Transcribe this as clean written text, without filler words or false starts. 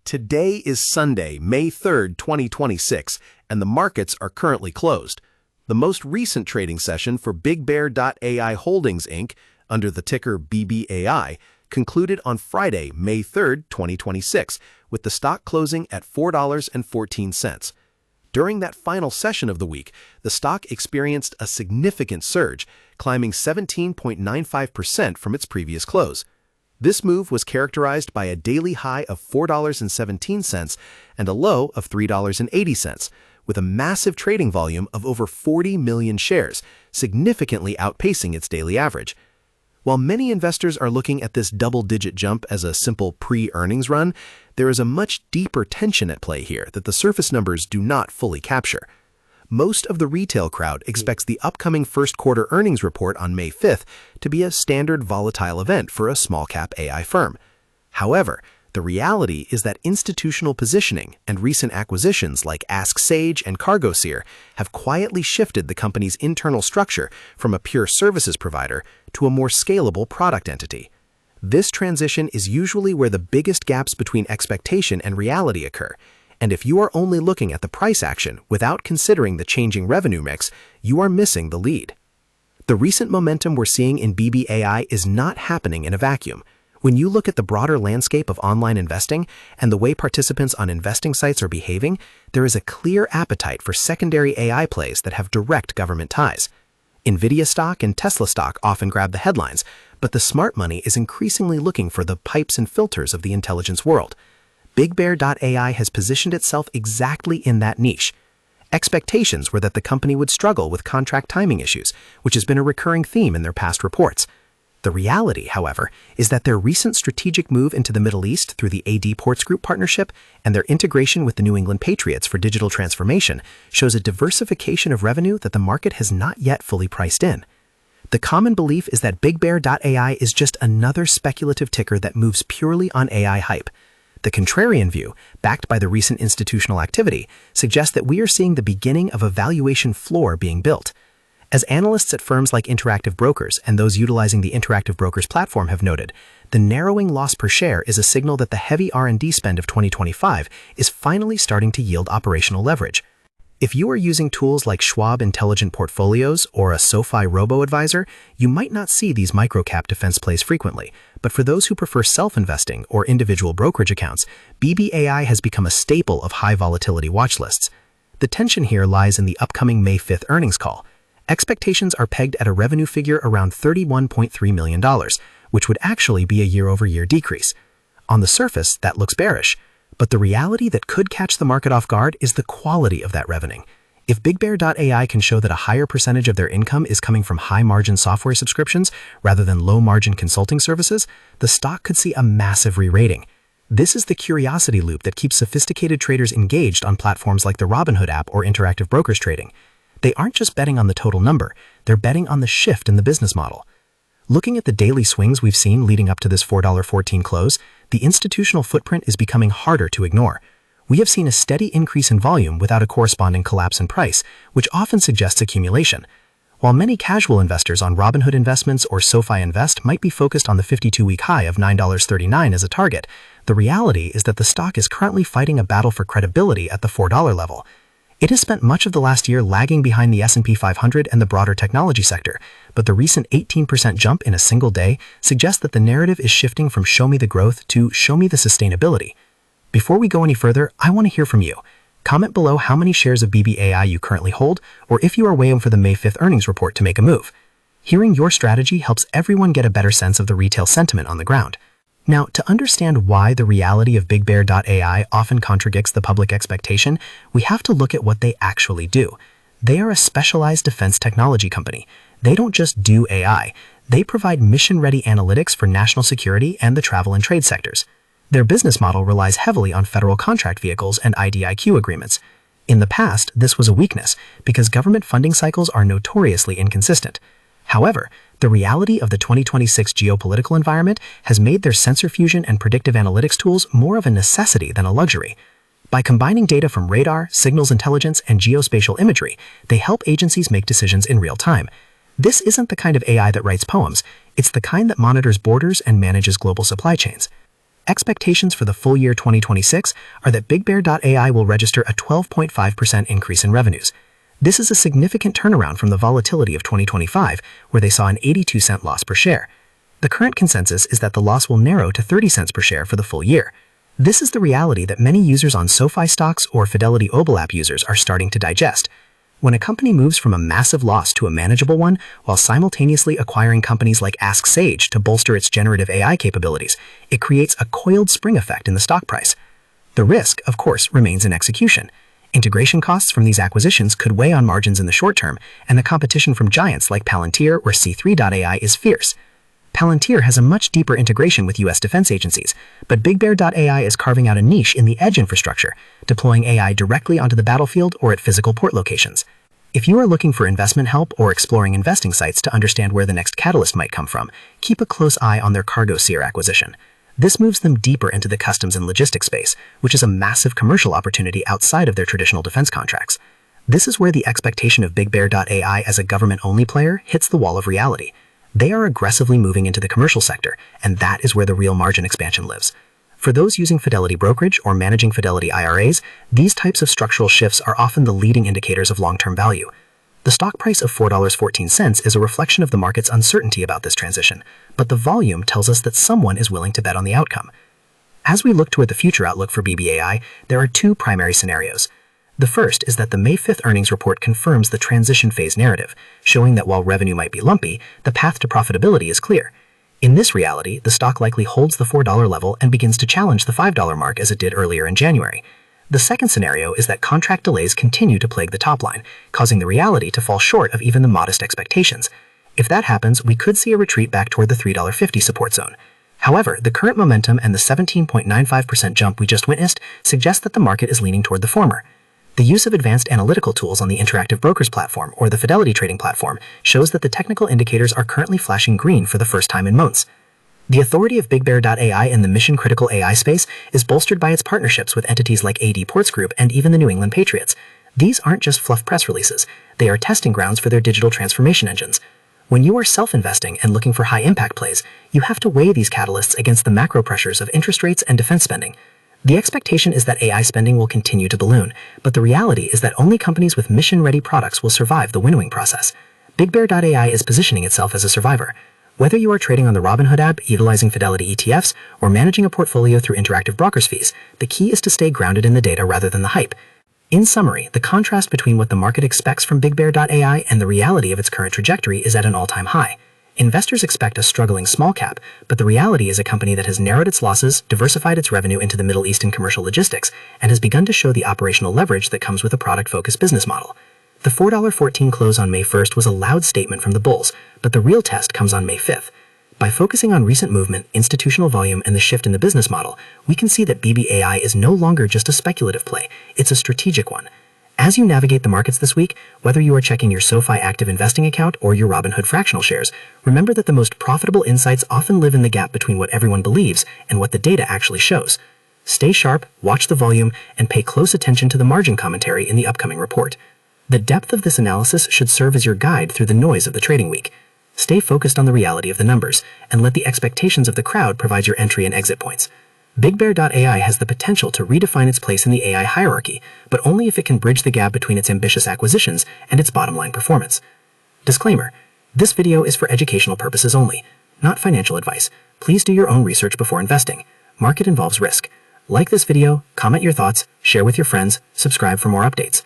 Today is Sunday, May 3rd, 2026, and the markets are currently closed. The most recent trading session for bigbear.ai Holdings, Inc., under the ticker bbai, concluded on Friday, May 3rd, 2026, with the stock closing at $4.14. During that final session of the week, the stock experienced a significant surge, climbing 17.95% from its previous close. This move was characterized by a daily high of $4.17 and a low of $3.80, with a massive trading volume of over 40 million shares, significantly outpacing its daily average. While many investors are looking at this double-digit jump as a simple pre-earnings run, there is a much deeper tension at play here that the surface numbers do not fully capture. Most of the retail crowd expects the upcoming first-quarter earnings report on May 5th to be a standard volatile event for a small-cap AI firm. However, the reality is that institutional positioning and recent acquisitions like Ask Sage and CargoSeer have quietly shifted the company's internal structure from a pure services provider to a more scalable product entity. This transition is usually where the biggest gaps between expectation and reality occur, and if you are only looking at the price action without considering the changing revenue mix, you are missing the lead. The recent momentum we're seeing in bbai is not happening in a vacuum. When you look at the broader landscape of online investing and the way participants on investing sites are behaving, there is a clear appetite for secondary AI plays that have direct government ties. Nvidia stock and Tesla stock often grab the headlines, but the smart money is increasingly looking for the pipes and filters of the intelligence world. bigbear.ai has positioned itself exactly in that niche. Expectations were that the company would struggle with contract timing issues, which has been a recurring theme in their past reports. The reality, however, is that their recent strategic move into the Middle East through the AD Ports Group partnership and their integration with the New England Patriots for digital transformation shows a diversification of revenue that the market has not yet fully priced in. The common belief is that bigbear.ai is just another speculative ticker that moves purely on AI hype. The contrarian view, backed by the recent institutional activity, suggests that we are seeing the beginning of a valuation floor being built. As analysts at firms like Interactive Brokers and those utilizing the Interactive Brokers platform have noted, the narrowing loss per share is a signal that the heavy R&D spend of 2025 is finally starting to yield operational leverage. If you are using tools like Schwab Intelligent Portfolios or a SoFi Robo-Advisor, you might not see these microcap defense plays frequently, but for those who prefer self-investing or individual brokerage accounts, bbai has become a staple of high-volatility watchlists. The tension here lies in the upcoming May 5th earnings call. Expectations are pegged at a revenue figure around $31.3 million, which would actually be a year-over-year decrease. On the surface, that looks bearish, but the reality that could catch the market off guard is the quality of that revenue. If bigbear.ai can show that a higher percentage of their income is coming from high-margin software subscriptions rather than low-margin consulting services, the stock could see a massive re-rating. This is the curiosity loop that keeps sophisticated traders engaged on platforms like the Robinhood app or Interactive Brokers trading. They aren't just betting on the total number, they're betting on the shift in the business model. Looking at the daily swings we've seen leading up to this $4.14 close, the institutional footprint is becoming harder to ignore. We have seen a steady increase in volume without a corresponding collapse in price, which often suggests accumulation. While many casual investors on Robinhood Investments or SoFi Invest might be focused on the 52-week high of $9.39 as a target, the reality is that the stock is currently fighting a battle for credibility at the $4 level. It has spent much of the last year lagging behind the S&P 500 and the broader technology sector, but the recent 18% jump in a single day suggests that the narrative is shifting from show me the growth to show me the sustainability. Before we go any further, I want to hear from you. Comment below how many shares of bbai you currently hold, or if you are waiting for the May 5th earnings report to make a move. Hearing your strategy helps everyone get a better sense of the retail sentiment on the ground. Now, to understand why the reality of bigbear.ai often contradicts the public expectation, we have to look at what they actually do. They are a specialized defense technology company. They don't just do AI, they provide mission-ready analytics for national security and the travel and trade sectors. Their business model relies heavily on federal contract vehicles and IDIQ agreements. In the past, this was a weakness because government funding cycles are notoriously inconsistent. However, the reality of the 2026 geopolitical environment has made their sensor fusion and predictive analytics tools more of a necessity than a luxury. By combining data from radar, signals intelligence, and geospatial imagery, they help agencies make decisions in real time. This isn't the kind of AI that writes poems, it's the kind that monitors borders and manages global supply chains. Expectations for the full year 2026 are that bigbear.ai will register a 12.5% increase in revenues. This is a significant turnaround from the volatility of 2025, where they saw an 82-cent loss per share. The current consensus is that the loss will narrow to 30 cents per share for the full year. This is the reality that many users on SoFi stocks or Fidelity Mobile app users are starting to digest. When a company moves from a massive loss to a manageable one, while simultaneously acquiring companies like Ask Sage to bolster its generative AI capabilities, it creates a coiled spring effect in the stock price. The risk, of course, remains in execution. Integration costs from these acquisitions could weigh on margins in the short term, and the competition from giants like Palantir or C3.ai is fierce. Palantir has a much deeper integration with U.S. defense agencies, but bigbear.ai is carving out a niche in the edge infrastructure, deploying AI directly onto the battlefield or at physical port locations. If you are looking for investment help or exploring investing sites to understand where the next catalyst might come from, keep a close eye on their Cargo Seer acquisition. This moves them deeper into the customs and logistics space, which is a massive commercial opportunity outside of their traditional defense contracts. This is where the expectation of bigbear.ai as a government-only player hits the wall of reality. They are aggressively moving into the commercial sector, and that is where the real margin expansion lives. For those using Fidelity brokerage or managing Fidelity IRAs, these types of structural shifts are often the leading indicators of long-term value. The stock price of $4.14 is a reflection of the market's uncertainty about this transition, but the volume tells us that someone is willing to bet on the outcome. As we look toward the future outlook for bbai, there are two primary scenarios. The first is that the May 5th earnings report confirms the transition phase narrative, showing that while revenue might be lumpy, the path to profitability is clear. In this reality, the stock likely holds the $4 level and begins to challenge the $5 mark as it did earlier in January. The second scenario is that contract delays continue to plague the top line, causing the reality to fall short of even the modest expectations. If that happens, we could see a retreat back toward the $3.50 support zone. However, the current momentum and the 17.95% jump we just witnessed suggest that the market is leaning toward the former. The use of advanced analytical tools on the Interactive Brokers platform or the Fidelity Trading platform shows that the technical indicators are currently flashing green for the first time in months. The authority of bigbear.ai in the mission-critical AI space is bolstered by its partnerships with entities like AD Ports Group and even the New England Patriots. These aren't just fluff press releases. They are testing grounds for their digital transformation engines. When you are self-investing and looking for high-impact plays, you have to weigh these catalysts against the macro pressures of interest rates and defense spending. The expectation is that AI spending will continue to balloon, but the reality is that only companies with mission-ready products will survive the winnowing process. bigbear.ai is positioning itself as a survivor. Whether you are trading on the Robinhood app, utilizing Fidelity ETFs, or managing a portfolio through Interactive Brokers fees, the key is to stay grounded in the data rather than the hype. In summary, the contrast between what the market expects from bigbear.ai and the reality of its current trajectory is at an all-time high. Investors expect a struggling small cap, but the reality is a company that has narrowed its losses, diversified its revenue into the Middle East and commercial logistics, and has begun to show the operational leverage that comes with a product-focused business model. The $4.14 close on May 1st was a loud statement from the bulls, but the real test comes on May 5th. By focusing on recent movement, institutional volume, and the shift in the business model, we can see that bbai is no longer just a speculative play, it's a strategic one. As you navigate the markets this week, whether you are checking your SoFi active investing account or your Robinhood fractional shares, remember that the most profitable insights often live in the gap between what everyone believes and what the data actually shows. Stay sharp, watch the volume, and pay close attention to the margin commentary in the upcoming report. The depth of this analysis should serve as your guide through the noise of the trading week. Stay focused on the reality of the numbers, and let the expectations of the crowd provide your entry and exit points. bigbear.ai has the potential to redefine its place in the AI hierarchy, but only if it can bridge the gap between its ambitious acquisitions and its bottom-line performance. Disclaimer: this video is for educational purposes only, not financial advice. Please do your own research before investing. Market involves risk. Like this video, comment your thoughts, share with your friends, subscribe for more updates.